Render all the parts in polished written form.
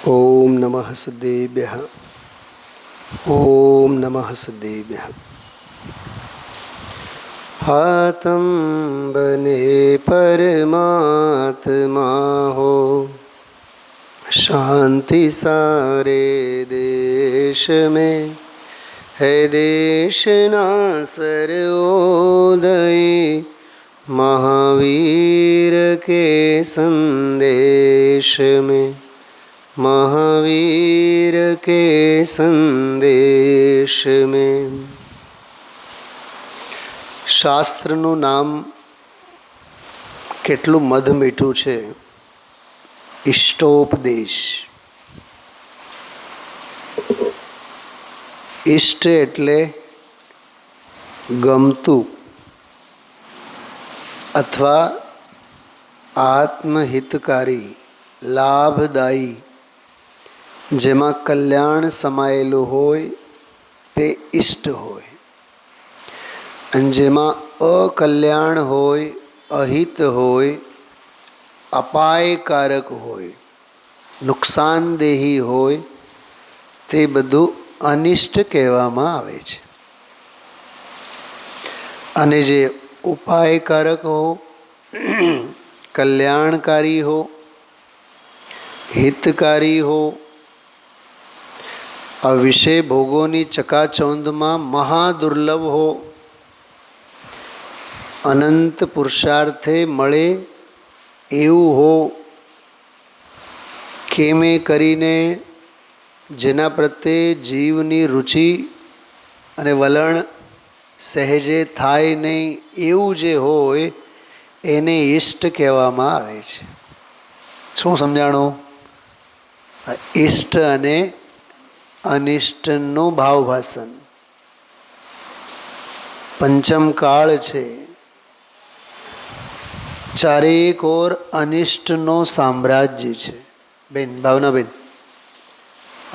ओम नमः सद्देभ्यः। ओम नमः सद्देभ्यः। हातम बने परमात्मा हो, शांति सारे देश में है। देश ना सर्वोदय महावीर के संदेश में, महावीर के संदेश में। શાસ્ત્રનું નામ કેટલું મધમીઠું છે, ઇષ્ટોપદેશ. ઇષ્ટ એટલે ગમતું અથવા આત્મહિતકારી, લાભદાયી, જેમાં કલ્યાણ સમાયેલું હોય તે ઇષ્ટ હોય, અને જેમાં અકલ્યાણ હોય, અહિત હોય, અપાયકારક હોય, નુકસાનદેહી હોય, તે બધું અનિષ્ટ કહેવામાં આવે છે. અને જે ઉપાયકારક હો, કલ્યાણકારી હો, હિતકારી હો, આ વિષય ભોગોની ચકાચૌંધમાં મહાદુર્લભ હો, અનંત પુરુષાર્થે મળે એવું હો, કેમે કરીને જેના પ્રત્યે જીવની રુચિ અને વલણ સહેજે થાય નહીં એવું જે હોય એને ઇષ્ટ કહેવામાં આવે છે. શું સમજાણું? ઇષ્ટ અને અનિષ્ટનો ભાવભાષણ. પંચમ કાળ છે, ચારેક ઓર અનિષ્ટનો સામ્રાજ્ય છે. બેન ભાવનાબેન,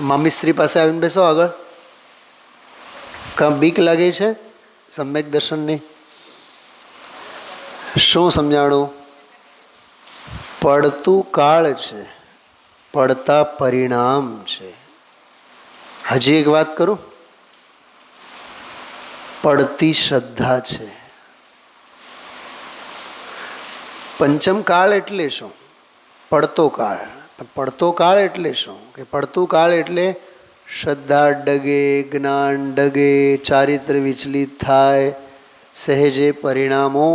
મામીશ્રી પાસે આવીને બેસો આગળ. કાં બીક લાગે છે સમ્યક દર્શનની? શું સમજાણું? પડતું કાળ છે, પડતા પરિણામ છે. હજી એક વાત કરું, પડતી શ્રદ્ધા છે. પંચમ કાળ એટલે શું? પડતો કાળ. પડતો કાળ એટલે શું? કે પડતું કાળ એટલે શ્રદ્ધા ડગે, જ્ઞાન ડગે, ચારિત્ર વિચલિત થાય, સહેજે પરિણામો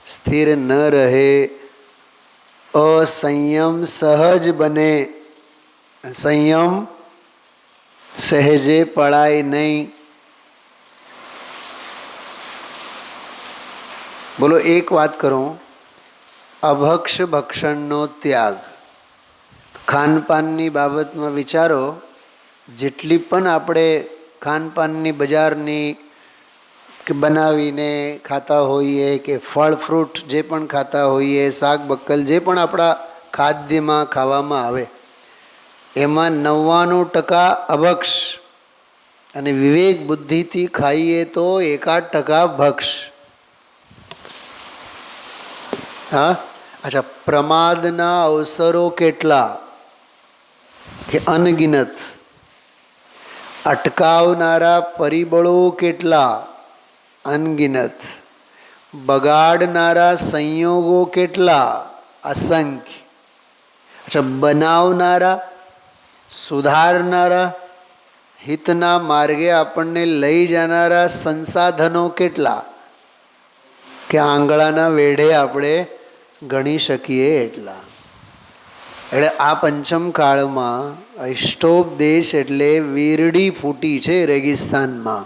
સ્થિર ન રહે, અસંયમ સહજ બને, સંયમ સહેજે પડાય નહીં. બોલો, એક વાત કરું, અભક્ષ ભક્ષણનો ત્યાગ. ખાનપાનની બાબતમાં વિચારો, જેટલી પણ આપણે ખાનપાનની બજારની કે બનાવીને ખાતા હોઈએ, કે ફળ ફ્રૂટ જે પણ ખાતા હોઈએ, શાક બક્કલ જે પણ આપણા ખાદ્યમાં ખાવામાં આવે, એમાં 99% અભક્ષ, અને વિવેક બુદ્ધિથી ખાઈએ તો 1% ભક્ષ. હા, અચ્છા. પ્રમાદના અવસરો કેટલા? કે અનગિનત. અટકાવનારા પરિબળો કેટલા? અનગિનત. બગાડનારા સંયોગો કેટલા? અસંખ્ય. અચ્છા, બનાવનારા, સુધારનારા, હિતના માર્ગે આપણને લઈ જનારા સંસાધનો કેટલા? કે આંગળાના વેઢે આપણે ગણી શકીએ એટલા. એટલે આ પંચમ કાળમાં ઇષ્ટોપદેશ એટલે વીરડી ફૂટી છે રેગિસ્તાનમાં.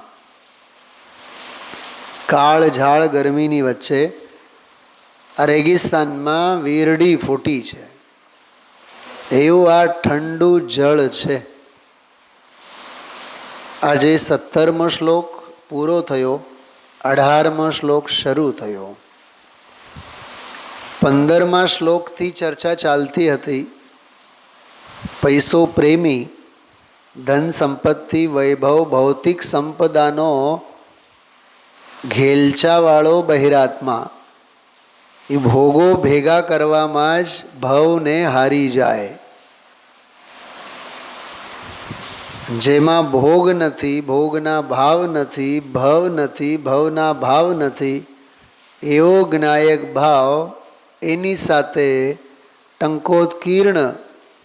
કાળ ઝાળ ગરમીની વચ્ચે આ રેગિસ્તાનમાં વીરડી ફૂટી છે. એવું આ ઠંડુ જળ છે. આજે 17મો શ્લોક પૂરો થયો, 18મો શ્લોક શરૂ થયો. 15મા શ્લોકથી ચર્ચા ચાલતી હતી. પૈસો પ્રેમી, ધન સંપત્તિ, વૈભવ, ભૌતિક સંપદાનો ઘેલચાવાળો બહિરાત્મા એ ભોગો ભેગા કરવામાં જ ભવને હારી જાય. જેમાં ભોગ નથી, ભોગના ભાવ નથી, ભવ નથી, ભવના ભાવ નથી, એવો જ્ઞાયક ભાવ એની સાથે ટંકોત્કીર્ણ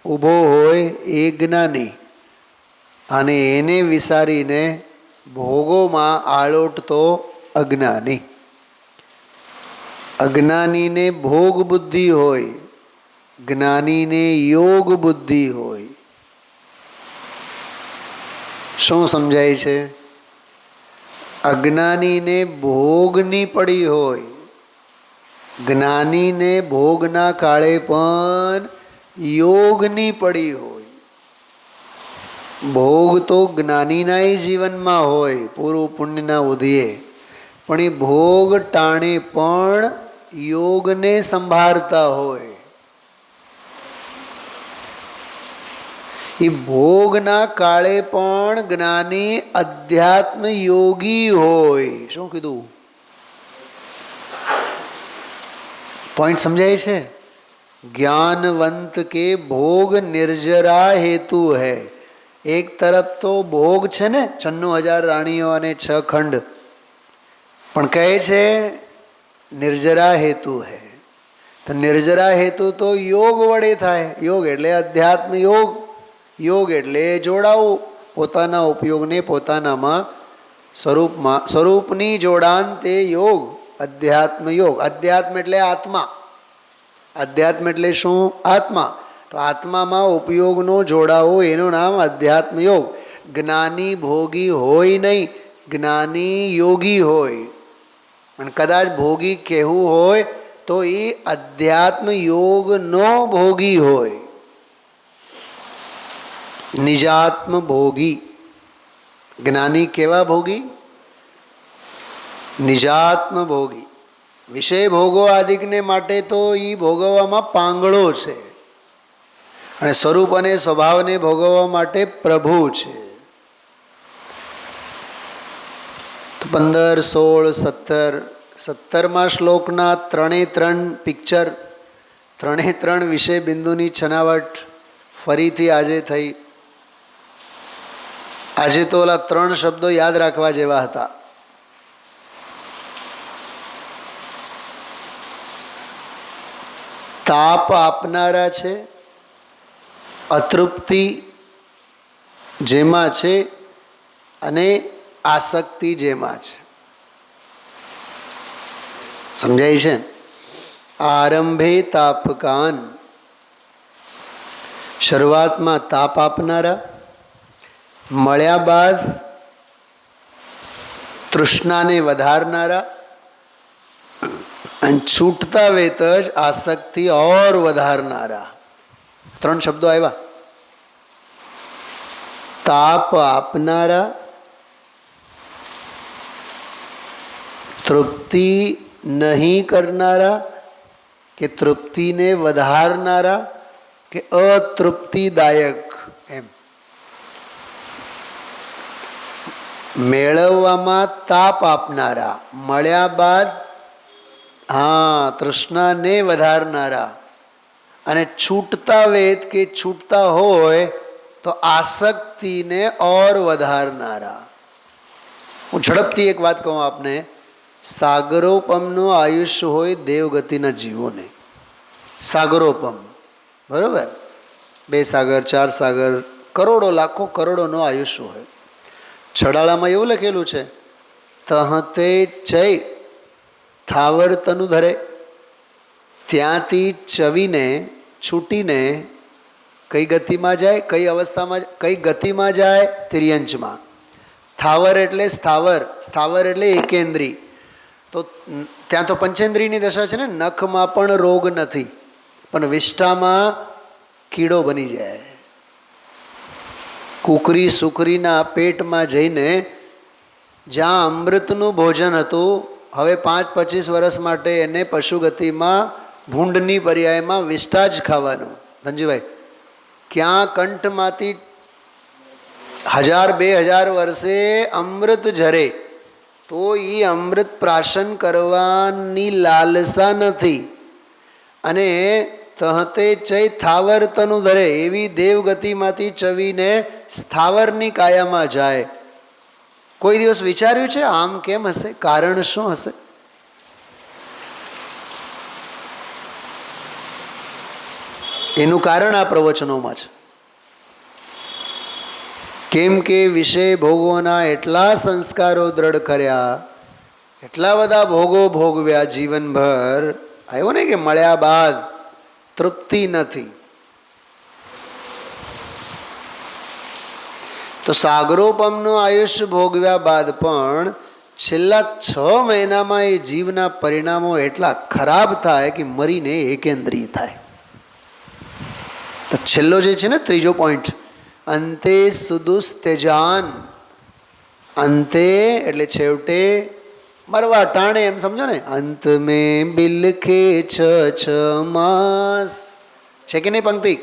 ઊભો હોય એ જ્ઞાની, અને એને વિસારીને ભોગોમાં આળોટતો અજ્ઞાની. અજ્ઞાનીને ભોગ બુદ્ધિ હોય, જ્ઞાનીને યોગ બુદ્ધિ હોય. શું સમજાય છે? અજ્ઞાનીને ભોગની પડી હોય, જ્ઞાનીને ભોગના કાળે પણ યોગની પડી હોય. ભોગ તો જ્ઞાનીના જીવનમાં હોય પૂર્વ પુણ્યના ઉદયે, પણ એ ભોગ ટાણે પણ યોગને સંભાળતા હોય. એ ભોગના કાળે પણ જ્ઞાની અધ્યાત્મ યોગી હોય. શું કીધું? પોઈન્ટ સમજાય છે? ज्ञानवंत के भोग निर्जरा हेतु है. एक तरफ तो भोग છે ને 96,000 રાણીઓ અને 6 ખંડ, પણ કહે છે નિર્જરા હેતુ હે. તો નિર્જરા હેતુ તો યોગ વડે થાય. યોગ એટલે અધ્યાત્મ યોગ. યોગ એટલે જોડાવું પોતાના ઉપયોગને પોતાનામાં સ્વરૂપની જોડાણ, તે યોગ, અધ્યાત્મ યોગ. અધ્યાત્મ એટલે આત્મા. અધ્યાત્મ એટલે શું? આત્મા. તો આત્મામાં ઉપયોગનો જોડાવો એનું નામ અધ્યાત્મ યોગ. જ્ઞાની ભોગી હોય નહીં, જ્ઞાની યોગી હોય. અને કદાચ ભોગી કહેવું હોય તો એ અધ્યાત્મ યોગનો ભોગી હોય. નિજાત્મ ભોગી. જ્ઞાની કેવા ભોગી? નિજાત્મ ભોગી. વિષય ભોગો આદિકને માટે તો એ ભોગવવામાં પાંગળો છે, અને સ્વરૂપ અને સ્વભાવને ભોગવવા માટે પ્રભુ છે. 15, 16, 17, 17મા શ્લોકના 3 પિક્ચર, 3 વિષય બિંદુની છનાવટ ફરીથી આજે થઈ. આજે તો ઓલા 3 શબ્દો યાદ રાખવા જેવા હતા. તાપ આપનારા છે, અતૃપ્તિ જેમાં છે, અને આસક્તિ જેમાં છે. સમજાય છે? આરંભે તાપકાન, શરૂઆતમાં તાપ આપનારા, મળ્યા બાદ તૃષ્ણાને વધારનારા, અને છૂટતા વેત જ આસક્તિ ઓર વધારનારા. 3 શબ્દો આવ્યા. તાપ આપનારા, તૃપ્તિ નહીં કરનારા કે તૃપ્તિને વધારનારા કે અતૃપ્તિદાયક, એમ. મેળવવામાં તાપ આપનારા, મળ્યા બાદ તૃષ્ણાને વધારનારા, અને છૂટતા વેત કે છૂટતા હોય તો આસક્તિને ઓર વધારનારા. હું ઝડપથી એક વાત કહું આપને. સાગરોપમનું આયુષ્ય હોય દેવગતિના જીવોને. સાગરોપમ, બરોબર? 2 સાગર, 4 સાગર, કરોડો, લાખો, કરોડોનો આયુષ્ય હોય. છડાળામાં એવું લખેલું છે, તહતે ચૈ થાવર તનુ ધરે. ત્યાંથી ચવીને છૂટીને કઈ ગતિમાં જાય? કઈ અવસ્થામાં? કઈ ગતિમાં જાય? તિર્યંચમાં. થાવર એટલે સ્થાવર, સ્થાવર એટલે એકેન્દ્રી. તો ત્યાં તો પંચેન્દ્રિયની દશા છે ને. નખમાં પણ રોગ નથી, પણ વિષ્ટામાં કીડો બની જાય. કુકરી સુકરીના પેટમાં જઈને જ્યાં અમૃતનું ભોજન હતું, હવે 5-25 વર્ષ માટે એને પશુગતિમાં ભૂંડની પર્યાયમાં વિષ્ટા જ ખાવાનું. ધનજીભાઈ, ક્યાં કંઠમાંથી 1000-2000 વર્ષે અમૃત ઝરે તો એ અમૃત પ્રાશન કરવાની લાલસા નથી, અને તહતે ચૈ થાવર તનુ ધરે, એવી દેવગતિમાંથી ચવીને સ્થાવરની કાયામાં જાય. કોઈ દિવસ વિચાર્યું છે આમ કેમ હશે? કારણ શું હશે? એનું કારણ આ પ્રવચનોમાં છે. કેમ કે વિષય ભોગોના એટલા સંસ્કારો દ્રઢ કર્યા, એટલા બધા ભોગો ભોગવ્યા જીવનભર. આવ્યો ને કે મળ્યા બાદ તૃપ્તિ નથી. તો સાગરોપમનું આયુષ્ય ભોગવ્યા બાદ પણ છેલ્લા 6 મહિનામાં એ જીવના પરિણામો એટલા ખરાબ થાય કે મરીને એકેન્દ્રીય થાય. તો છેલ્લો જે છે ને ત્રીજો પોઈન્ટ, અંતે સુદુસ્તેજાન, અંતે એટલે છેવટે મરવા ટાણે, એમ સમજો ને. અંત મેં બિલખે 6 માસ, છે કે નહીં પંક્તિ?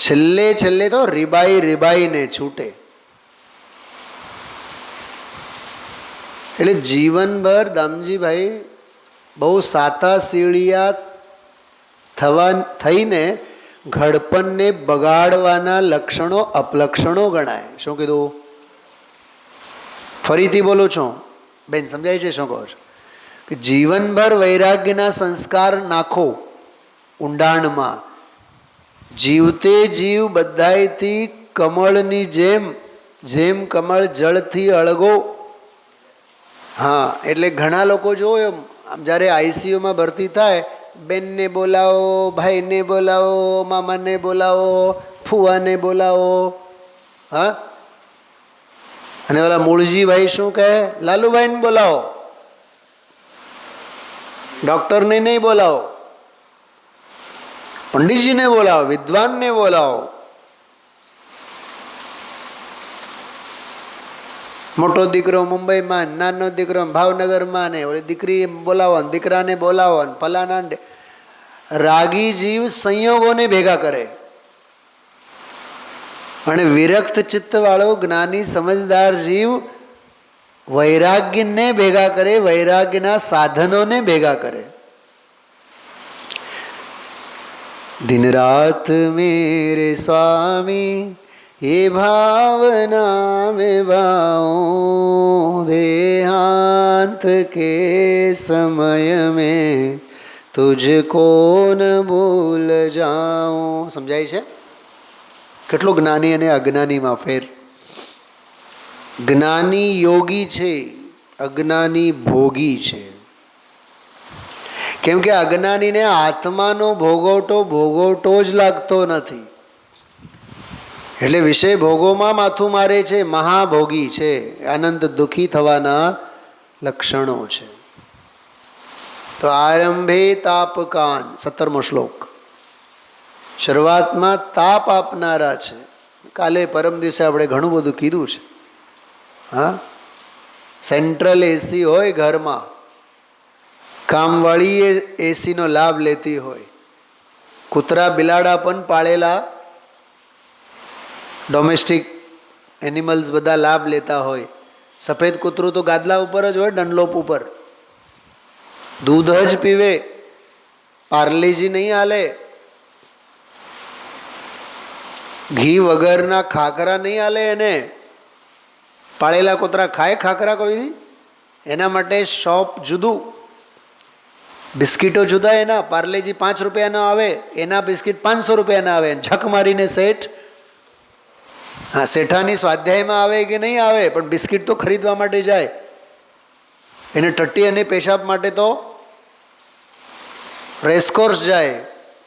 છેલ્લે છેલ્લે તો રીબાઈ રીબાઈને છૂટે. એટલે જીવનભર દામજીભાઈ બહુ સાતા સીળિયા થઈને ઘડપણને બગાડવાના લક્ષણો અપલક્ષણો ગણાય. શું કીધું? ફરીથી બોલું છું બેન, સમજાય છે શું કહો છો? કે જીવનભર વૈરાગ્યના સંસ્કાર નાખો ઊંડાણમાં, જીવતે જીવ બધાયથી કમળની જેમ, જેમ કમળ જળથી અળગો. હા, એટલે ઘણા લોકો જોયો જ્યારે આઈસીયુમાં ભરતી થાય, બેનને બોલાવો, ભાઈને બોલાવો, મામાને બોલાવો, ફુવાને બોલાવો. હા, અને ઓલા મૂળજીભાઈ શું કહે? લાલુભાઈને બોલાવો, ડૉક્ટરને નહીં બોલાવો, પંડિતજીને બોલાવો, વિદ્વાનને બોલાવો. મોટો દીકરો મુંબઈમાં, નાનો દીકરો ભાવનગરમાં, ને ઓલી દીકરી બોલાવો, દીકરાને બોલાવો, ફલાના. રાગી જીવ સંયોગોને ભેગા કરે, અને વિરક્ત ચિત્તવાળો જ્ઞાની સમજદાર જીવ વૈરાગ્યને ભેગા કરે, વૈરાગ્યના સાધનોને ભેગા કરે. दिन रात मेरे स्वामी ये भावना में भाऊं, देहांत के समय में तुझको न भूल जाऊं. સમજાય છે? કેટલું જ્ઞાની અને અજ્ઞાનીમાં ફેર. જ્ઞાની યોગી છે, અજ્ઞાની ભોગી છે. કેમ કે અજ્ઞાનીને આત્માનો ભોગવટો જ લાગતો નથી, એટલે વિષય ભોગોમાં માથું મારે છે, મહાભોગી છે. અનંત દુઃખી થવાના લક્ષણો છે. તો આરંભે તાપકાન, 17મો શ્લોક. શરૂઆતમાં તાપ આપનારા છે. કાલે પરમ દિવસે આપણે ઘણું બધું કીધું છે. હા, સેન્ટ્રલ એસી હોય ઘરમાં, કામવાળી એસીનો લાભ લેતી હોય, કૂતરા બિલાડા પણ પાળેલા ડોમેસ્ટિક એનિમલ્સ બધા લાભ લેતા હોય. સફેદ કૂતરું તો ગાદલા ઉપર જ હોય, ડનલોપ ઉપર, દૂધ જ પીવે, પાર્લેજી નહીં હાલે, ઘી વગરના ખાખરા નહીં હાલે. એને પાળેલા કૂતરા ખાય ખાખરા કોઈ દી? એના માટે શોપ જુદું, બિસ્કીટો જુદા. એના પાર્લેજી 5 રૂપિયાના આવે, એના બિસ્કીટ 500 રૂપિયાના આવે. ઝક મારીને શેઠ, હા, શેઠાની સ્વાધ્યાયમાં આવે કે નહીં આવે, પણ બિસ્કીટ તો ખરીદવા માટે જાય. એને ટટ્ટી અને પેશાબ માટે તો રેસકોર્સ જાય.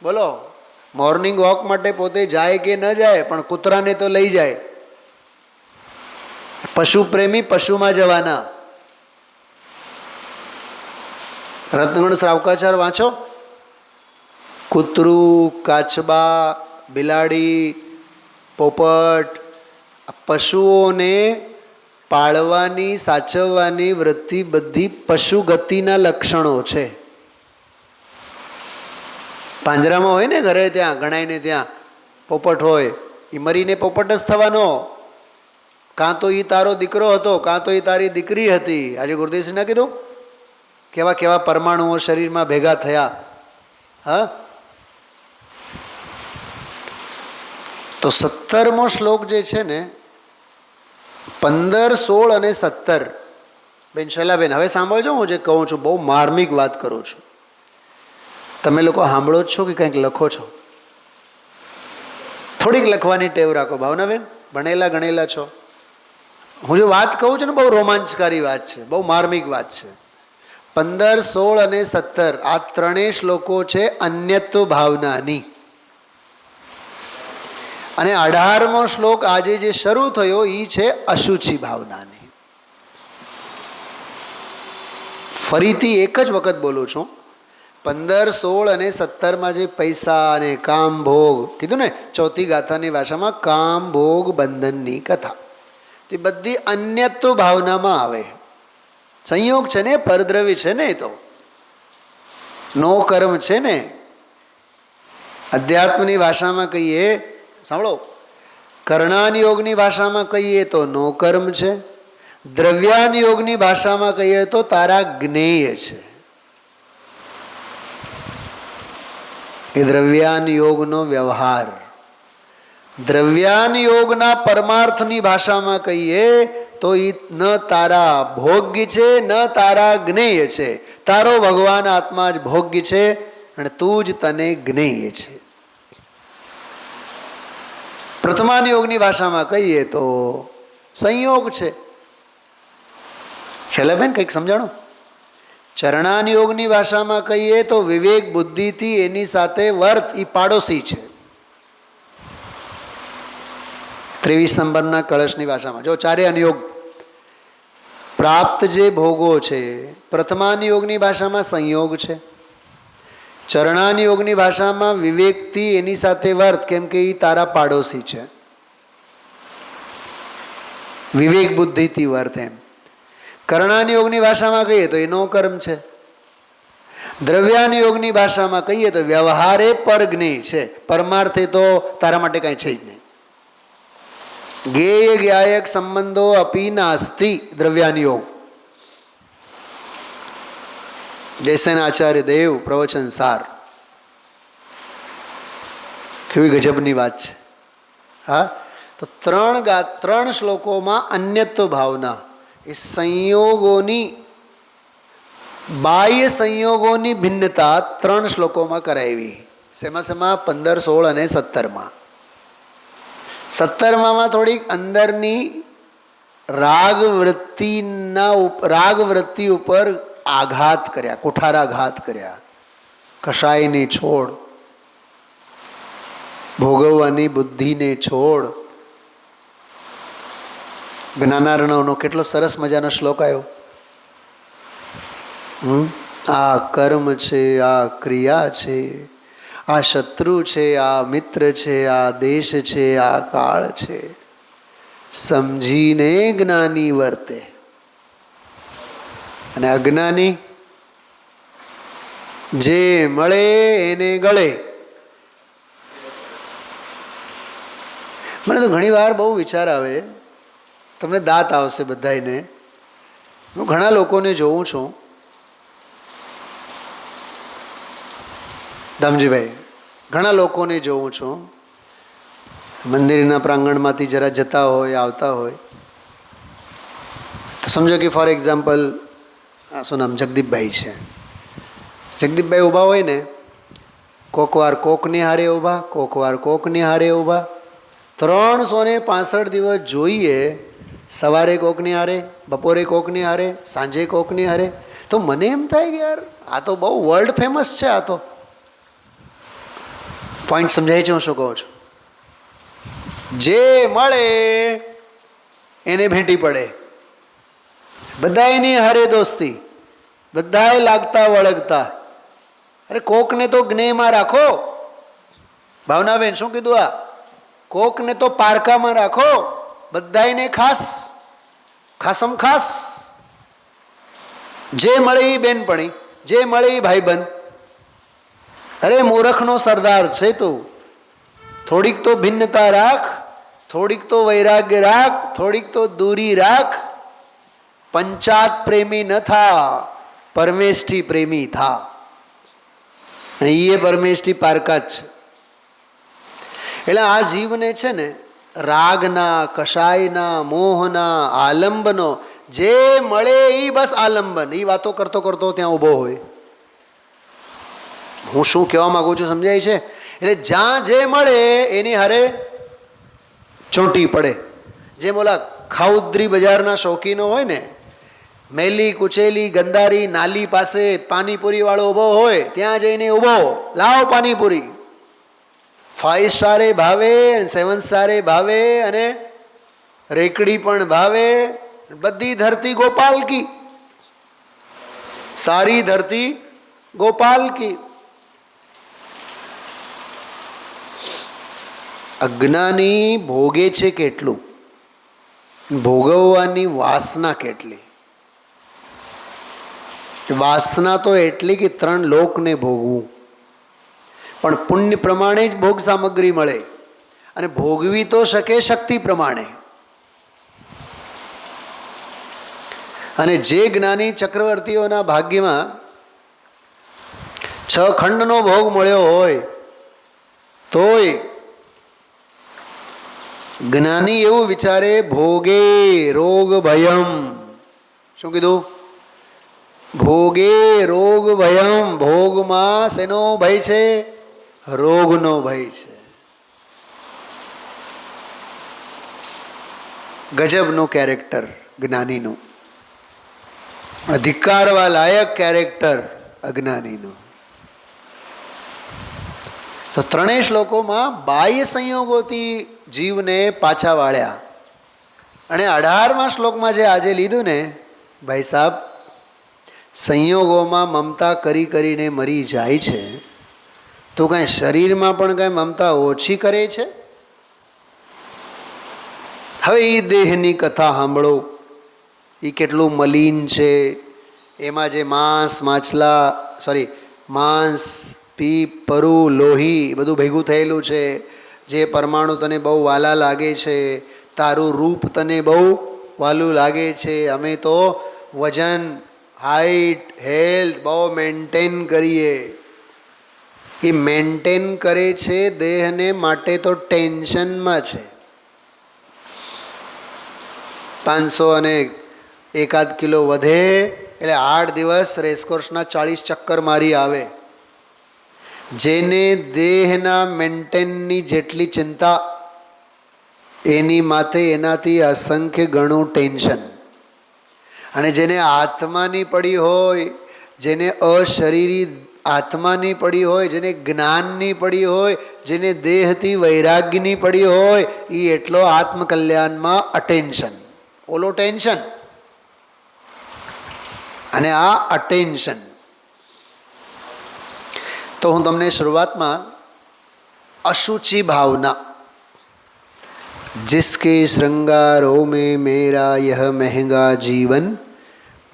બોલો, મોર્નિંગ વોક માટે પોતે જાય કે ન જાય, પણ કૂતરાને તો લઈ જાય. પશુ પ્રેમી પશુમાં જવાના. રત્નગણ શ્રાવકાચાર વાંચો. કૂતરું, કાચબા, બિલાડી, પોપટ, પશુઓને પાળવાની, સાચવવાની વૃત્તિ બધી પશુ ગતિના લક્ષણો છે. પાંજરામાં હોય ને ઘરે, ત્યાં ગણાઈને ત્યાં પોપટ હોય, એ મરીને પોપટ જ થવાનો. કાં તો એ તારો દીકરો હતો, કાં તો એ તારી દીકરી હતી. આજે ગુરુદેવસિંહને કીધું, કેવા કેવા પરમાણુઓ શરીરમાં ભેગા થયા. હા, તો 17મો શ્લોક જે છે ને, 15, 16 અને 17. બેન શૈલાબેન, હવે સાંભળજો, હું જે કહું છું બહુ માર્મિક વાત કરું છું. તમે લોકો સાંભળો જ છો કે કંઈક લખો છો? થોડીક લખવાની ટેવ રાખો. ભાવનાબેન, ભણેલા ગણેલા છો. હું જે વાત કહું છું ને, બહુ રોમાંચકારી વાત છે, બહુ માર્મિક વાત છે. 15, 16 અને 17 આ ત્રણેય શ્લોકો છે અન્યત્વ ભાવનાની. અને 18મો શ્લોક આજે જે શરૂ થયો એ છે અશુચિ ભાવનાની. ફરીથી એક જ વખત બોલું છું. 15, 16 અને 17માં જે પૈસા અને કામ ભોગ કીધું ને, ચોથી ગાથાની ભાષામાં કામ ભોગ બંધનની કથા, તે બધી અન્યત્વ ભાવનામાં આવે. સંયોગ છે ને, પરદ્રવ્ય છે ને, એ તો નો કર્મ છે ને. અધ્યાત્મની ભાષામાં કહીએ, સાંભળો, કર્ણાન યોગની ભાષામાં કહીએ તો નો કર્મ છે. દ્રવ્યાન યોગની ભાષામાં કહીએ તો તારા જ્ઞેય છે. એ દ્રવ્યાન યોગનો વ્યવહાર. દ્રવ્યાન યોગના પરમાર્થની ભાષામાં કહીએ તો એ ન તારા ભોગ્ય છે, ન તારા જ્ઞેય છે. તારો ભગવાન આત્મા જ ભોગ્ય છે અને તું જ તને જ્ઞેય છે. પ્રથમાન યોગની ભાષામાં કહીએ તો સંયોગ છે. શૈલાબેન કંઈક સમજાણો? ચરણાન યોગની ભાષામાં કહીએ તો વિવેક બુદ્ધિથી એની સાથે વર્ત, એ પાડોશી છે. 23 નંબરના કળશની ભાષામાં જો ચારે અનુયોગ પ્રાપ્ત જે ભોગો છે, પ્રથમાન યોગની ભાષામાં સંયોગ છે. ચરણાન યોગની ભાષામાં વિવેકથી એની સાથે વર્ત, કેમ કે એ તારા પાડોશી છે. વિવેક બુદ્ધિથી વર્ત એમ. કર્ણાન યોગની ભાષામાં કહીએ તો એનો કર્મ છે. દ્રવ્યાન યોગની ભાષામાં કહીએ તો વ્યવહારે પરજ્ઞેય છે, પરમાર્થે તો તારા માટે કાંઈ છે જ નહીં. જ્ઞેય જ્ઞાયક સંબંધો અપી નાસ્તિ દ્રવ્યાન યોગ. જયસેન આચાર્ય દેવ પ્રવચન સાર. કેવી ગજબની વાત છે. હા, તો ત્રણ શ્લોકોમાં અન્યત્વ ભાવના, એ સંયોગોની, બાહ્ય સંયોગોની ભિન્નતા 3 શ્લોકોમાં કરાવી. શેમાં 15, 16 અને 17માં. 17માં થોડીક અંદરની રાગ વૃત્તિ ઉપર આઘાત કર્યા, કુઠારાઘાત કર્યા. કષાયને છોડ, ભોગવવાની બુદ્ધિને છોડ. જ્ઞાનાર્ણવનો કેટલો સરસ મજાનો શ્લોક આવ્યો. આ કર્મ છે, આ ક્રિયા છે, આ શત્રુ છે, આ મિત્ર છે, આ દેશ છે, આ કાળ છે, સમજીને જ્ઞાની વર્તે અને અજ્ઞાની જે મળે એને ગળે. મને તો ઘણી વાર બહુ વિચાર આવે, તમને દાંત આવશે બધાને. હું ઘણા લોકોને જોઉં છું, દામજીભાઈ, ઘણા લોકોને જોઉં છું, મંદિરના પ્રાંગણમાંથી જરા જતા હોય, આવતા હોય, તો સમજો કે ફોર એક્ઝામ્પલ શું નામ, જગદીપભાઈ છે. જગદીપભાઈ ઊભા હોય ને, કોકવાર કોકની હારે ઊભા, કોકવાર કોકની હારે ઊભા. 365 દિવસ જોઈએ, સવારે કોકની હારે, બપોરે કોકની હારે, સાંજે કોકની હારે. તો મને એમ થાય કે યાર આ તો બહુ વર્લ્ડ ફેમસ છે. આ તો પોઈન્ટ સમજાય છે હું શું કહું છું? જે મળે એને ભેટી પડે, બધાયની હારે દોસ્તી, બધાય લાગતા વળગતા. અરે કોકને તો જ્ઞેયમાં રાખો. ભાવનાબેન શું કીધું? આ કોકને તો પારકામાં રાખો, બધાયને ખાસ, ખાસમ ખાસ. જે મળે એ બેનપણી, જે મળે એ ભાઈબંધ. અરે મૂર્ખનો સરદાર છે તું. થોડીક તો ભિન્નતા રાખ, થોડીક તો વૈરાગ્ય રાખ, થોડીક તો દૂરી રાખ. પંચાત પ્રેમી ન થા, પરમેષ્ઠી પ્રેમી થા. અને એ પરમેષ્ઠી પારકા જ છે. એટલે આ જીવને છે ને રાગના, કષાયના, મોહના, આલંબનો જે મળે એ બસ આલંબન, એ વાતો કરતો કરતો ત્યાં ઊભો હોય. હું શું કહેવા માંગુ છું સમજાય છે? એટલે જ્યાં જે મળે એની હારે ચોંટી પડે. જેમ ઓલા ખાઉદ્રી બજારના શોખીનો હોય ને, મેલી કુચેલી ગંદારી નાલી પાસે પાણીપુરી વાળો ઊભો હોય, ત્યાં જઈને ઊભો, લાવ પાણીપુરી. 5 સ્ટારે ભાવે, 7 સ્ટારે ભાવે, અને રેકડી પણ ભાવે. બધી ધરતી ગોપાલ કી, સારી ધરતી ગોપાલ કી. અજ્ઞાની ભોગે છે કેટલું, ભોગવવાની વાસના કેટલી. વાસના તો એટલી કે 3 લોકને ભોગવું, પણ પુણ્ય પ્રમાણે જ ભોગ સામગ્રી મળે, અને ભોગવી તો શકે શક્તિ પ્રમાણે. અને જે જ્ઞાની ચક્રવર્તીઓના ભાગ્યમાં 6 ખંડનો ભોગ મળ્યો હોય તોય જ્ઞાની એવું વિચારે, ભોગે રોગ ભયમ. શું કીધું? ભોગે રોગ ભયમ. ભોગમાં શેનો ભય છે? રોગનો ભય છે. ગજબનું કેરેક્ટર જ્ઞાનીનું, અધિકારવા લાયક કેરેક્ટર અજ્ઞાનીનું. તો 3 શ્લોકોમાં બાહ્ય સંયોગોથી જીવને પાછા વાળ્યા. અને 18મા શ્લોકમાં જે આજે લીધું ને ભાઈ સાહેબ, સંયોગોમાં મમતા કરી કરીને મરી જાય છે, તો કાંઈ શરીરમાં પણ કાંઈ મમતા ઓછી કરે છે? હવે એ દેહની કથા સાંભળો, એ કેટલું મલિન છે. એમાં જે માંસ, પીપ, પરુ, લોહી બધું ભેગું થયેલું છે. જે પરમાણુ તને બહુ વાલા લાગે છે, તારું રૂપ તને બહુ વાલું લાગે છે. અમે તો વજન, હાઈટ, હેલ્થ બહુ મેન્ટેન કરીએ. એ મેન્ટેન કરે છે દેહને માટે તો ટેન્શનમાં છે. 500 અને 1 કિલો વધે એટલે 8 દિવસ રેસકોર્સના 40 ચક્કર મારી આવે. જેને દેહના મેન્ટેનની જેટલી ચિંતા, એની માથે એનાથી અસંખ્ય ગણું ટેન્શન. અને જેને આત્માની પડી હોય, જેને અશરીરી આત્માની પડી હોય, જેને જ્ઞાનની પડી હોય, જેને દેહથી વૈરાગ્યની પડી હોય, એ એટલો આત્મકલ્યાણમાં અટેન્શન. ઓલો ટેન્શન અને આ અટેન્શન. તો હું તમને શરૂઆતમાં અશુચि भावना, जिसके श्रृंगारों में मेरा यह महंगा जीवन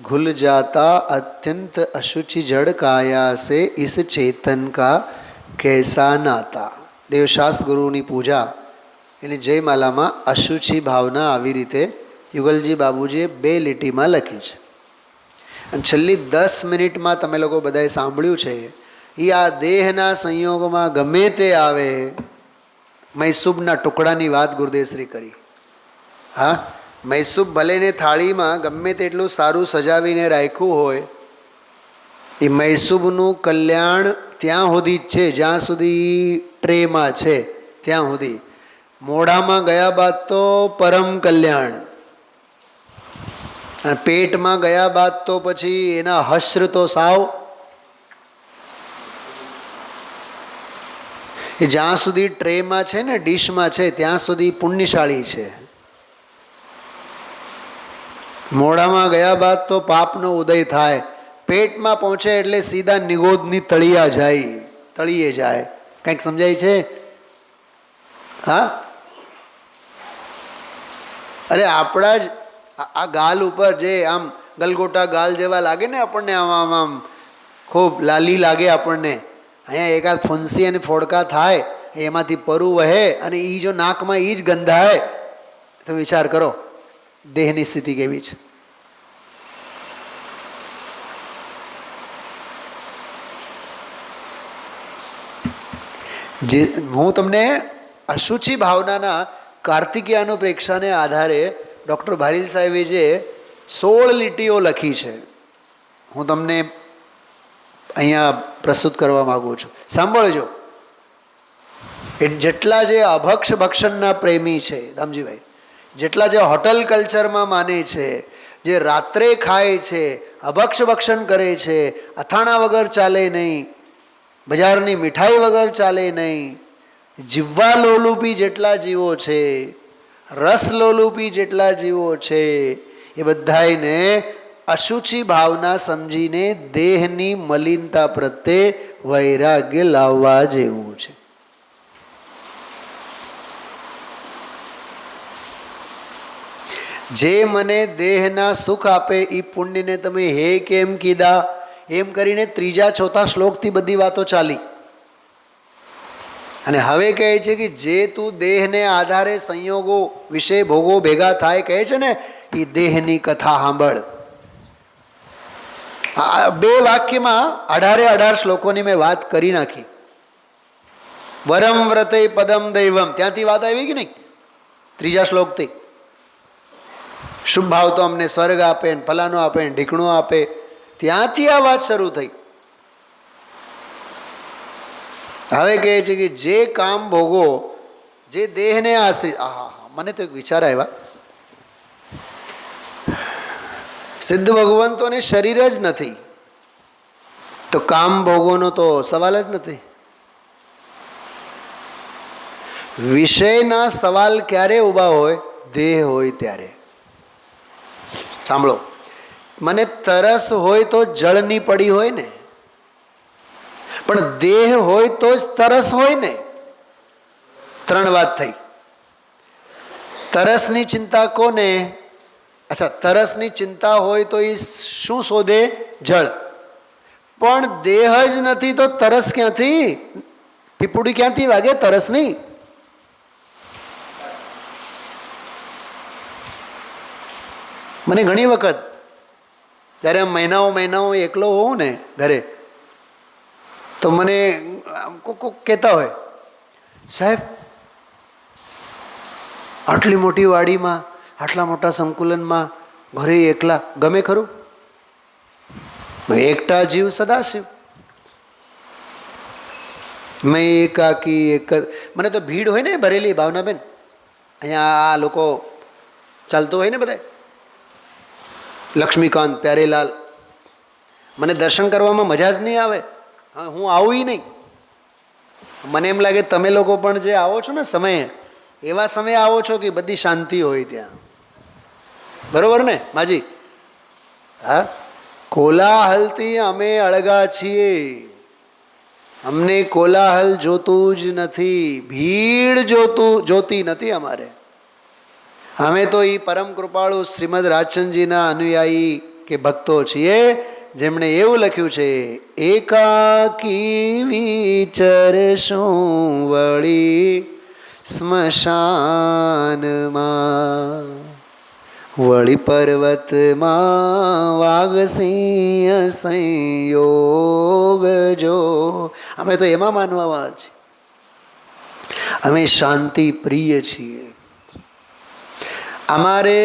घुल जाता अत्यंत अशुचि जड़ काया से इस चेतन का कैसा नाता. દેવશાસ્ત્ર ગુરુની પૂજા એની જયમાલામાં અશુચિ ભાવના આવી રીતે યુગલજી બાબુજીએ 2 લીટીમાં લખી છે. અને છેલ્લી 10 મિનિટમાં તમે લોકો બધાએ સાંભળ્યું છે. એ આ દેહના સંયોગમાં ગમે તે આવે, મૈસૂબના ટુકડાની વાત ગુરુદેવશ્રી કરી. હા, મૈસૂબ ભલેને થાળીમાં ગમે તેટલું સારું સજાવીને રાખ્યું હોય, એ મૈસૂબનું કલ્યાણ ત્યાં સુધી જ છે જ્યાં સુધી ટ્રેમાં છે ત્યાં સુધી. મોઢામાં ગયા બાદ તો પરમ કલ્યાણ, અને પેટમાં ગયા બાદ તો પછી એના હશ્ર તો સાવ. એ જ્યાં સુધી ટ્રેમાં છે ને, ડીશમાં છે, ત્યાં સુધી પુણ્યશાળી છે. મોઢામાં ગયા બાદ તો પાપનો ઉદય થાય. પેટમાં પહોંચે એટલે સીધા નિગોદની તળિયે જાય. કંઈક સમજાય છે? હા, અરે આપણા જ આ ગાલ ઉપર જે આમ ગલગોટા ગાલ જેવા લાગે ને આપણને, આમ આમ ખૂબ લાલી લાગે આપણને. અહીંયા એકાદ ફૂંસી અને ફોડકા થાય, એમાંથી પરુ વહે, અને એ જો નાકમાં એ જ ગંધાય તો વિચાર કરો દેહની સ્થિતિ કેવી છે. જે હું તમને અશુચિ ભાવનાના કાર્તિકેયાનુપ્રેક્ષાને આધારે ડૉક્ટર ભારીલ સાહેબે જે 16 લીટીઓ લખી છે, હું તમને અહીંયા પ્રસ્તુત કરવા માગું છું. સાંભળજો. એ જેટલા જે અભક્ષ ભક્ષણના પ્રેમી છે દામજીભાઈ, જેટલા જે હોટલ કલ્ચરમાં માને છે, જે રાત્રે ખાય છે, અભક્ષ ભક્ષણ કરે છે, અથાણા વગર ચાલે નહીં, બજારની મીઠાઈ વગર ચાલે નહીં, જીવવા લોલુપી જેટલા જીવો છે, રસ લોલુપી જેટલા જીવો છે, એ બધાને અશુચિ ભાવના સમજીને દેહની મલિનતા પ્રત્યે વૈરાગ્ય લાવવા જેવું છે. જે મને દેહના સુખ આપે એ પુણ્યને તમે હે કેમ કીધા, એમ કરીને 3જા 4થા શ્લોકથી બધી વાતો ચાલી. અને હવે કહે છે કે જે તું દેહને આધારે સંયોગો વિશે ભોગો ભેગા થાય કહે છે ને, એ દેહની કથા સાંભળ. આ 2 વાક્યમાં 18 શ્લોકોની મેં વાત કરી નાખી. વરમ વ્રતે પદમ દૈવમ, ત્યાંથી વાત આવી કે નહીં? 3જા શ્લોકથી શુભ ભાવ તો અમને સ્વર્ગ આપે ને ફલાનો આપે ને ઢીકણું આપે, ત્યાંથી આ વાત શરૂ થઈ. હવે કહે છે કે જે કામ ભોગો, જે દેહને આશ્રિત. મને તો એક વિચાર આવ્યા, સિદ્ધ ભગવંતોને શરીર જ નથી તો કામ ભોગોનો તો સવાલ જ નથી. વિષયના સવાલ ક્યારે ઊભા હોય? દેહ હોય ત્યારે. સાંભળો, મને તરસ હોય તો જળની પડી હોય ને, પણ દેહ હોય તો જ તરસ હોય ને. 3 વાત થઈ. તરસની ચિંતા કોને? અચ્છા, તરસની ચિંતા હોય તો એ શું શોધે? જળ. પણ દેહ જ નથી તો તરસ ક્યાંથી? પીપુડી ક્યાંથી વાગે તરસની? મને ઘણી વખત જ્યારે મહિનાઓ એકલો હોઉં ને ઘરે, તો મને કોક કહેતા હોય, સાહેબ આટલી મોટી વાડીમાં, આટલા મોટા સંકુલનમાં ઘરે એકલા ગમે ખરું? એકટા જીવ સદાશિવ. મેં એકાકી એક. મને તો ભીડ હોય ને ભરેલી, ભાવનાબેન, અહીંયા આ લોકો ચાલતો હોય ને બધા, લક્ષ્મીકાંત, પ્યારેલાલ, મને દર્શન કરવામાં મજા જ નહીં આવે. હું આવું નહીં. મને એમ લાગે તમે લોકો પણ જે આવો છો ને સમયે, એવા સમયે આવો છો કે બધી શાંતિ હોય ત્યાં. બરોબર ને માજી? હા, કોલાહલથી અમે અળગા છીએ. અમને કોલાહલ જોતું જ નથી, ભીડ જોતી નથી અમારે. અમે તો એ પરમ કૃપાળુ શ્રીમદ રાજચંદજીના અનુયાયી કે ભક્તો છીએ, જેમણે એવું લખ્યું છે, એકાકી વિચરશું વળી સ્મશાનમાં, વળી પર્વતમાં વાગસિંહ સંયોગ જો. અમે તો એમાં માનવામાં છીએ. અમે શાંતિ પ્રિય છીએ. અમારે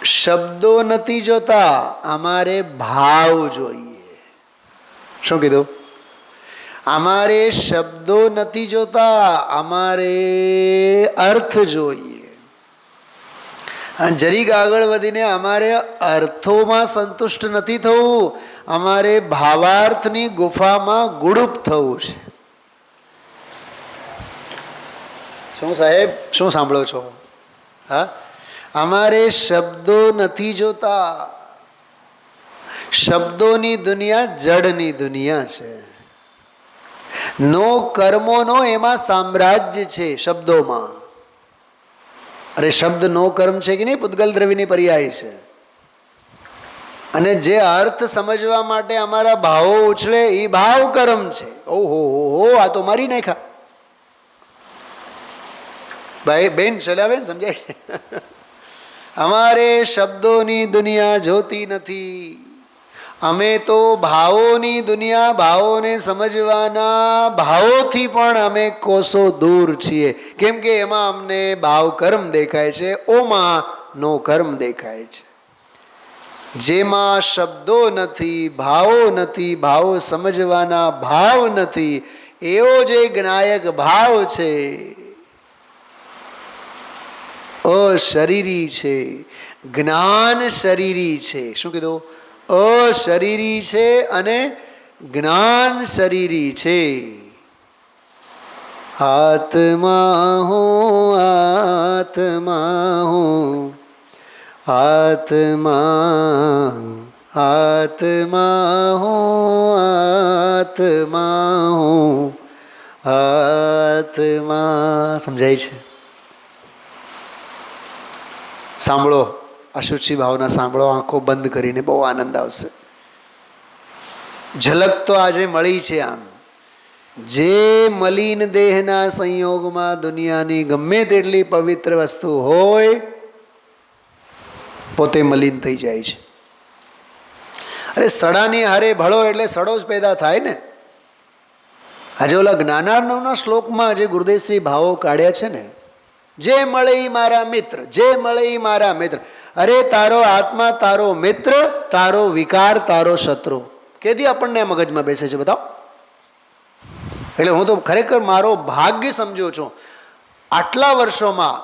શબ્દો નથી જોતા, અમારે ભાવ જોઈએ. શું કીધું? અમારે શબ્દો નથી જોતા, અમારે અર્થ જોઈએ. અને જરીક આગળ વધીને અમારે અર્થોમાં સંતુષ્ટ નથી થવું, અમારે ભાવાર્થની ગુફામાં ગુડુપ થવું છે. શું સાહેબ, શું સાંભળો છો? હા, અમારે શબ્દો નથી જોતા. શબ્દોની દુનિયા જડની દુનિયા છે. નો કર્મોનો એમાં સામ્રાજ્ય છે શબ્દોમાં. અરે શબ્દ નો કર્મ છે કે નહીં? પૂતગલ દ્રવ્યની પર્યાય છે. અને જે અર્થ સમજવા માટે અમારા ભાવો ઉછળે એ ભાવ કર્મ છે. ઓહો હો, આ તો મારી નાખ્યા ભાઈ બેન. ચલાવે ને, સમજાય? અમારે શબ્દોની દુનિયા જોતી નથી, અમે તો ભાવોની દુનિયા, ભાવોને સમજવાના ભાવોથી પણ અમે કોસો દૂર છીએ. કેમ કે એમાં અમને ભાવ કર્મ દેખાય છે, ઓમાં નો કર્મ દેખાય છે. જેમાં શબ્દો નથી, ભાવો નથી, ભાવો સમજવાના ભાવ નથી, એવો જે જ્ઞાયક ભાવ છે, અશરીરી છે, જ્ઞાન શરીરી છે. શું કીધું? અશરીરી છે અને જ્ઞાન શરીરી છે. આત્મા હું, આત્મા હું, આત્મા, આત્મા હું, આત્મા હું, આત્મા. સમજાય છે? સાંભળો, અશુચિ ભાવના સાંભળો, આંખો બંધ કરીને, બહુ આનંદ આવશે. ઝલક તો આજે મળી છે. આમ જે મલિન દેહના સંયોગમાં દુનિયાની ગમે તેટલી પવિત્ર વસ્તુ હોય, પોતે મલિન થઈ જાય છે. અરે સડાની હારે ભળો એટલે સડો જ પેદા થાય ને. આજે ઓલા જ્ઞાનાર્ણવના શ્લોકમાં જે ગુરુદેવશ્રી ભાવો કાઢ્યા છે ને, જે મળે એ મારા મિત્ર, જે મળે એ મારા મિત્ર. અરે તારો આત્મા તારો મિત્ર, તારો વિકાર તારો શત્રુ. કેદી આપણને મગજમાં બેસે છે બતાવો? એટલે હું તો ખરેખર મારો ભાગ્ય સમજ્યો છું. આટલા વર્ષોમાં,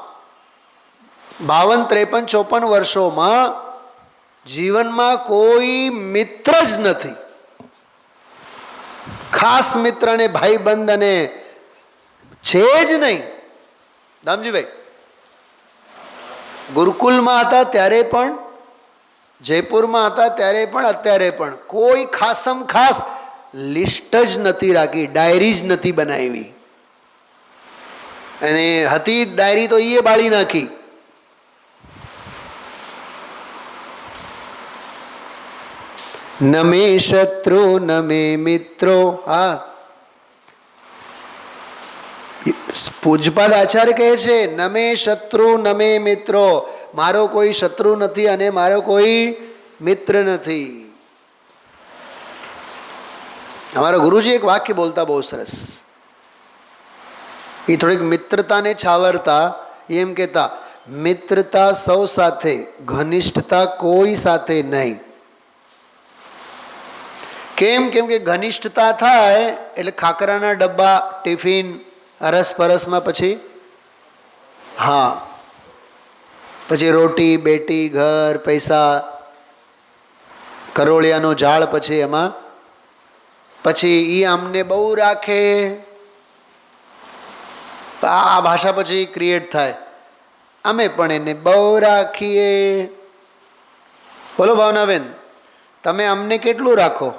52, 53, 54 વર્ષોમાં જીવનમાં કોઈ મિત્ર જ નથી. ખાસ મિત્ર અને ભાઈબંધ અને છે જ નહીં. દામજીભાઈ ગુરુકુલમાં હતા ત્યારે પણ, જયપુરમાં હતા ત્યારે પણ, અત્યારે પણ કોઈ ખાસમ ખાસ લિસ્ટ જ નથી રાખી, ડાયરી જ નથી બનાવી. અને હતી ડાયરી તો એ બાળી નાખી. ન મે શત્રુ ન મે મિત્રો. હા, પૂજપાદ આચાર્ય કહે છે, ન મે શત્રુ ન મે મિત્રો. મારો કોઈ શત્રુ નથી અને મારો કોઈ મિત્ર નથી. અમારા ગુરુજી એક વાક્ય બોલતા બહુ સરસ. એ થોડીક મિત્રતાને છાવરતા એમ કહેતા, મિત્રતા સૌ સાથે, ઘનિષ્ઠતા કોઈ સાથે નહીં. કેમ? કેમ કે ઘનિષ્ઠતા થાય એટલે ખાખરાના ડબ્બા, ટિફિન, અરસપરસમાં પછી, હા, પછી રોટી બેટી, ઘર, પૈસા, કરોળિયાનો ઝાડ, પછી એમાં પછી એ આમને બહુ રાખે. આ ભાષા પછી ક્રિએટ થાય, અમે પણ એને બહુ રાખીએ. બોલો ભાવનાબેન, તમે અમને કેટલું રાખો?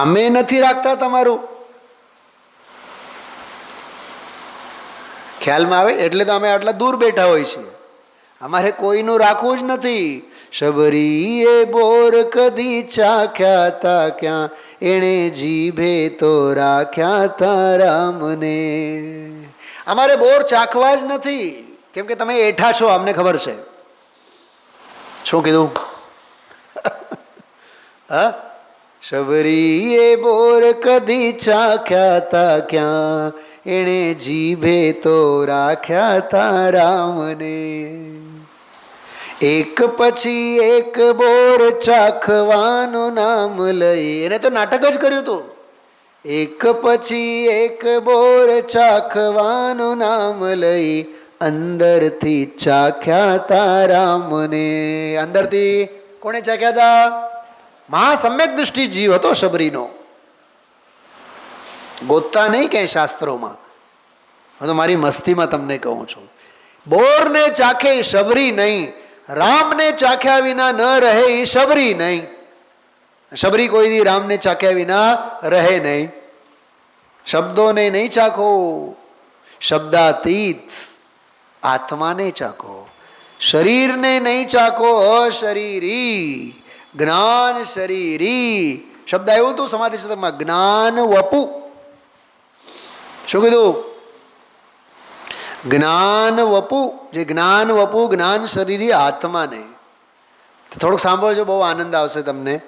અમે નથી રાખતા તમારું. ખ્યાલમાં આવે? એટલે તો અમે આટલા દૂર બેઠા હોય છીએ. અમારે કોઈનું રાખવું જ નથી. શબરીએ બોર કદી ચાખ્યા તા ક્યાં, એણે જીભે તો રાખ્યા તા રામને. અમારે બોર ચાખવા જ નથી. કેમ કે તમે એઠા છો, અમને ખબર છે. શું કીધું? હા, શબરીએ બોર કદી ચાખ્યા તા ક્યાં, એણે જીભે તો રાખ્યા તા રામને. એક પછી એક બોર ચાખવાનું નામ લઈ. એને તો નાટક જ કર્યું હતું. એક પછી એક બોર ચાખવાનું નામ લઈ, અંદરથી ચાખ્યા તા રામને. અંદરથી કોણે ચાખ્યા તા? મહાસમ્યક દૃષ્ટિ જીવ હતો શબરીનો. ગોતતા નહીં ક્યાંય શાસ્ત્રોમાં. હું તો મારી મસ્તીમાં તમને કહું છું. બોરને ચાખે શબરી નહીં, રામને ચાખ્યા વિના ન રહે એ શબરી નહીં. શબરી કોઈ દી રામને ચાખ્યા વિના રહે નહીં. શબ્દોને નહીં ચાખો, શબ્દાતીત આત્માને ચાખો. શરીરને નહીં ચાખો, અશરીરી જ્ઞાન શરીરી. શબ્દ આવ્યું હતું સમાધિ શતકમાં, જ્ઞાન વપુ. શું કીધું? જ્ઞાન વપુ. જે જ્ઞાન વપુ, જ્ઞાન શરીરી આત્માને. તો થોડુંક સાંભળજો, બહુ આનંદ આવશે તમને.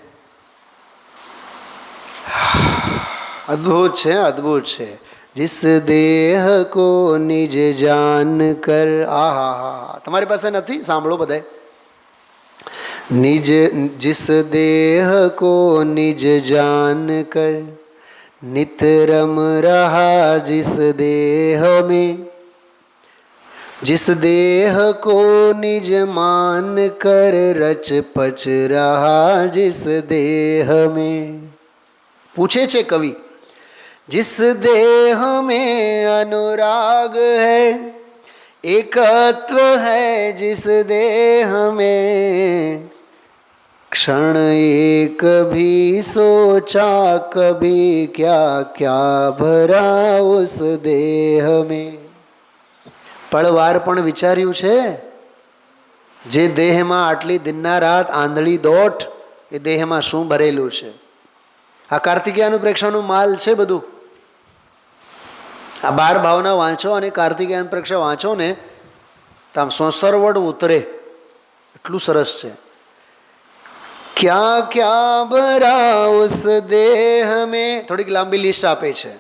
અદ્ભુત છે, અદ્ભુત છે. जिस देह को निज जान कर, आहा, તમારી પાસે નથી? સાંભળો બધાય. निज जिस देह को निज जान कर नित रम रहा जिस देह में, जिस देह को निज मान कर रच पच रहा जिस देह में. पूछे છે કવિ, जिस देह में अनुराग है, एकत्व है जिस देह में, क्षण एक भी सोचा कभी क्या क्या भरा उस देह में. પળવાર પણ વિચાર્યું છે જે દેહમાં આટલી દિનના રાત આંધળી દોટ, એ દેહમાં શું ભરેલું છે? આ કાર્તિકેયનું પ્રેક્ષાનું માલ છે બધું. આ 12 ભાવના વાંચો અને કાર્તિકેયન પ્રેક્ષા વાંચો ને તો આમ સોસરવડ ઉતરે, એટલું સરસ છે. ક્યાં ક્યાં ભરા ઉસ દેહ મેં, થોડીક લાંબી લિસ્ટ આપે છે.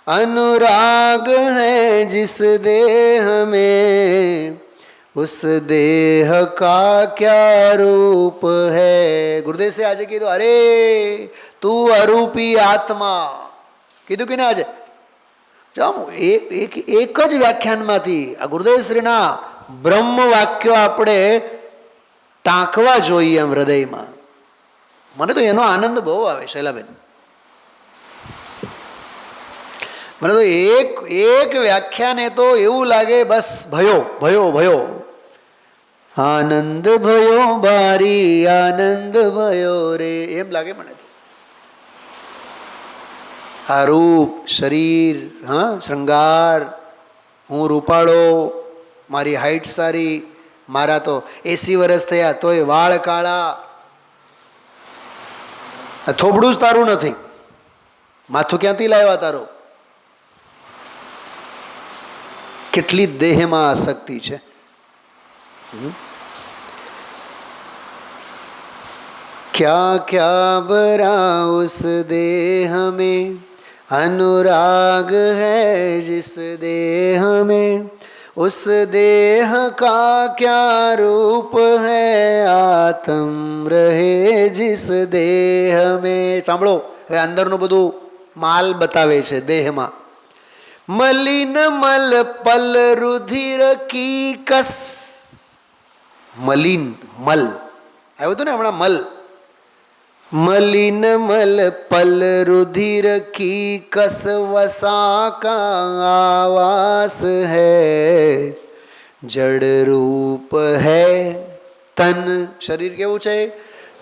अनुराग है जिस देह में, उस देह का क्या रूप है. ગુરુદેવ શ્રી આજે કીધું, અરે તું અરૂપી આત્મા, કીધું કે ના આજે એક જ વ્યાખ્યાનમાંથી આ ગુરુદેવ શ્રીના બ્રહ્મ વાક્યો આપણે ટાંકવા જોઈએ એમ હૃદયમાં. મને તો એનો આનંદ બહુ આવે શૈલાબેન. મને તો એક વ્યાખ્યાને તો એવું લાગે બસ ભયો ભયો ભયો, આનંદ ભયો બારી આનંદ ભયો રે, એમ લાગે મને તો. આ રૂપ, શરીર, હા, શૃંગાર, હું રૂપાળો, મારી હાઈટ સારી, મારા તો 80 વર્ષ થયા તોય વાળ કાળા, થોબડું જ તારું નથી, માથું ક્યાંથી લાવ્યા તારું? કેટલી દેહમાં આસક્તિ છે. क्या क्या भरा उस देह में, अनुराग है जिस देह में, उस देह का क्या रूप है, आत्म रहे जिस देह में. સાંભળો, હવે અંદરનું બધું માલ બતાવે છે દેહમાં. મલિન મલ પલ રુધિર કી કસ, મલિન મલ આવ્યું હતું ને હમણાં, મલ. मलिन मल पल रुधिर की कस वसा का आवास है, जड़ रूप है तन. शरीर કેવું છે?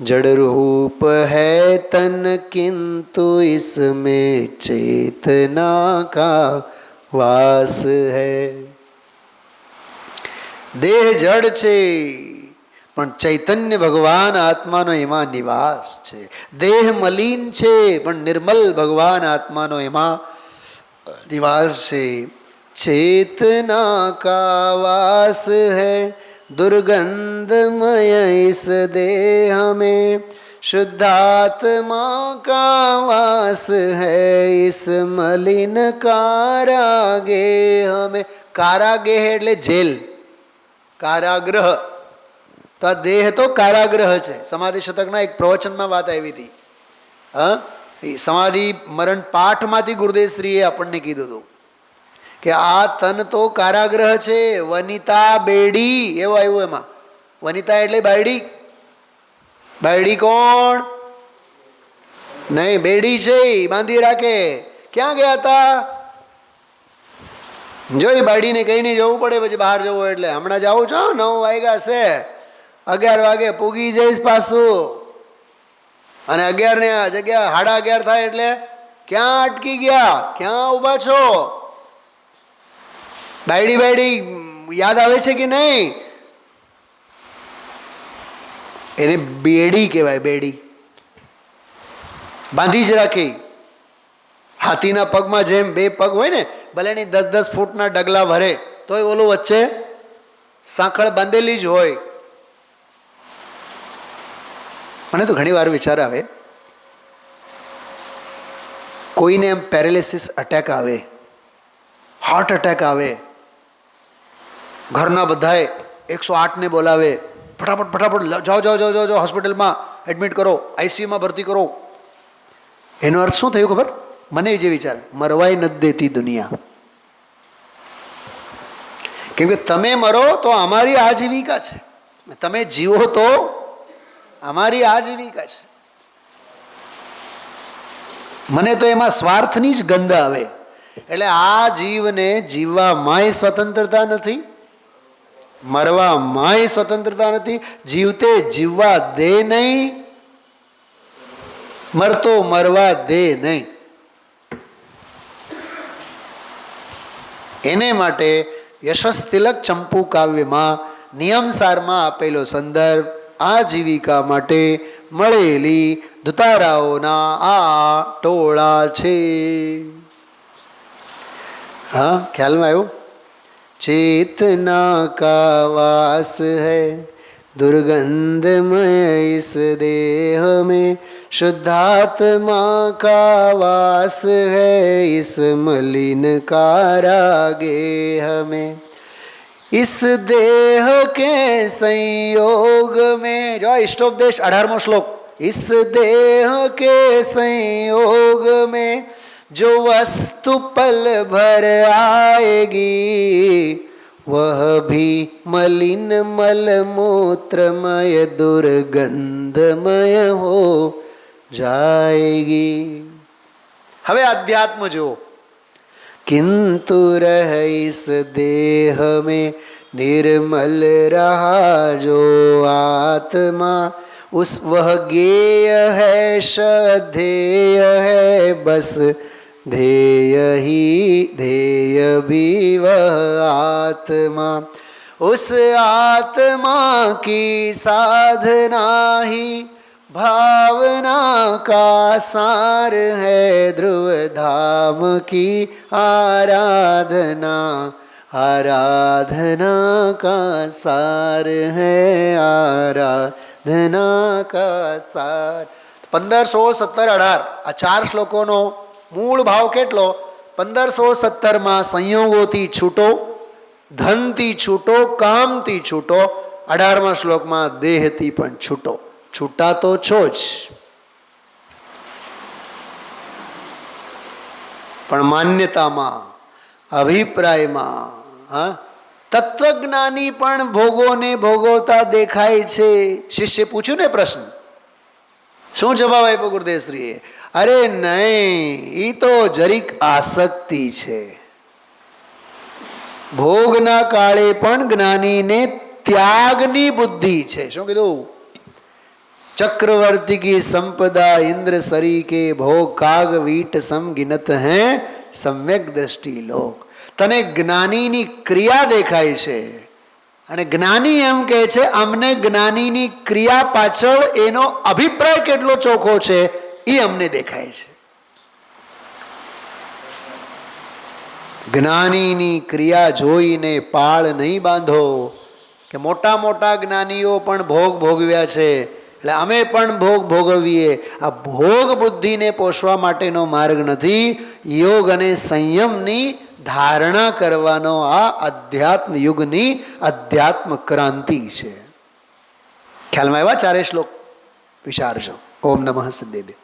जड़ रूप है तन, किंतु इसमें चेतना का वास है. देह जड़ છે પણ ચૈતન્ય ભગવાન આત્માનો એમાં નિવાસ છે. દેહ મલિન છે પણ નિર્મલ ભગવાન આત્માનો એમાં નિવાસ છે. ચેતના કા વાસ હૈ, दुर्गंधमय इस देह में, शुद्धात्मा का वास है इस मलिन कारागे हमें. कारागे એટલે જેલ, કારાગ્રહ. તો આ દેહ તો કારાગ્રહ છે. સમાધિ શતકના એક પ્રવચનમાં વાત આવી હતી. હા, સમાધિ મરણ પાઠમાંથી ગુરુદેવશ્રીએ આપણને કીધું હતું કે આ તન તો કારાગ્રહ છે. વનિતા બેડી એવું આવ્યું એમાં. વનિતા એટલે બાયડી. બાયડી કોણ? નહીં, બેડી છે, બાંધી રાખે. ક્યાં ગયા હતા? જો એ બાયડીને કઈ નહીં જવું પડે પછી બહાર જવું એટલે. હમણાં જાઉં છો, 9 વાગ્યા છે, 11 વાગે પૂગી જઈશ પાછું. અને 11 ને જગ્યા 11:30 થાય એટલે ક્યાં અટકી ગયા? ક્યાં ઊભા છો? બાયડી બાયડી યાદ આવે છે કે નહીં? એને બેડી કહેવાય. બેડી બાંધી જ રાખી. હાથીના પગમાં જેમ 2 પગ હોય ને, ભલે એની 10-10 ફૂટના ડગલા ભરે તોય ઓલું વચ્ચે સાંકળ બાંધેલી જ હોય. મને તો ઘણી વાર વિચાર આવે, કોઈને એમ પેરેલિસિસ અટેક આવે, હાર્ટ અટેક આવે, ઘરના બધાએ 108ને બોલાવે, ફટાફટ ફટાફટ જાઓ જાઓ જાઓ જાઓ હોસ્પિટલમાં એડમિટ કરો, આઈસીયુમાં ભરતી કરો. એનો અર્થ શું થયું ખબર? મને જે વિચાર, મરવાય નથી દેતી દુનિયા. કેમ કે તમે મરો તો અમારી આજીવિકા છે, તમે જીવો તો અમારી આજીવિકા છે. મને તો એમાં સ્વાર્થની જ ગંધ આવે. એટલે આ જીવને જીવવામાંય સ્વતંત્રતા નથી, મરવામાંય સ્વતંત્રતા નથી. જીવતે જીવવા દે નહીં, મરતો મરવા દે નહીં. એને માટે યશસ તિલક ચંપુ કાવ્યમાં નિયમસારમાં આપેલો સંદર્ભ આજીવિકા માટે મળેલી દુતારાઓના આ ટોળા છે. હા, ખ્યાલમાં આવ્યું? चेतना का वास है दुर्गंधमय इस देह में, शुद्धात्मा का वास है इस मलिन कारागे हमें. इस देह के संयोग में, जो इष्टोपदेश 18मो श्लोक, इस देह के संयोग में जो वस्तु पल भर आएगी वह भी मलिन मल मूत्रमय दुर्गंधमय हो जाएगी. હવે अध्यात्म जो किंतु रह इस देह में निर्मल रहा जो आत्मा, उस वह गेय है श्रद्धेय है बस ध्येय ही ध्येय भी वह आत्मा. उस आत्मा की साधना ही भावना का सार है, ध्रुव धाम की आराधना आराधना का सार है, आराधना का सार. 15, 16, 17, 18 આ 4 શ્લોકોનો મૂળ ભાવ કેટલો? 1517માં સંયોગોથી છૂટો, ધનથી છૂટો, કામથી છૂટો. 18મા શ્લોકમાં દેહથી પણ છૂટો. છૂટા તો છો જ, પણ માન્યતામાં, અભિપ્રાયમાં. હા, તત્વજ્ઞાની પણ ભોગોને ભોગવતા દેખાય છે. શિષ્ય પૂછ્યું ને પ્રશ્ન, શું જવાબ આપ્યો ગુરુદેવશ્રીએ? અરે નહીં, એ તો જરીક આસક્તિ છે. ભોગના કાળે પણ જ્ઞાનીને ત્યાગની બુદ્ધિ છે. શું કીધું? चक्रवर्ती की संपदा इंद्र सरी के भोग काग वीट सम गिनत हैं सम्यक दृष्टि लोक. तने ज्ञानीनी क्रिया देखाय છે અને જ્ઞાની એમ કહે છે અમને જ્ઞાનીની ક્રિયા પાછળ એનો અભિપ્રાય કેટલો ચોખ્ખો છે એ અમને દેખાય છે. જ્ઞાનીની ક્રિયા જોઈને પાળ નહીં બાંધો કે મોટા મોટા જ્ઞાનીઓ પણ ભોગ ભોગવ્યા છે એટલે અમે પણ ભોગ ભોગવીએ. આ ભોગ બુદ્ધિને પોષવા માટેનો માર્ગ નથી. યોગ અને સંયમની ધારણા કરવાનો આ અધ્યાત્મ યુગની અધ્યાત્મ ક્રાંતિ છે. ખ્યાલમાં આવ્યા? 4 શ્લોક વિચારજો. ઓમ નમઃ સિદ્ધેભ્યો.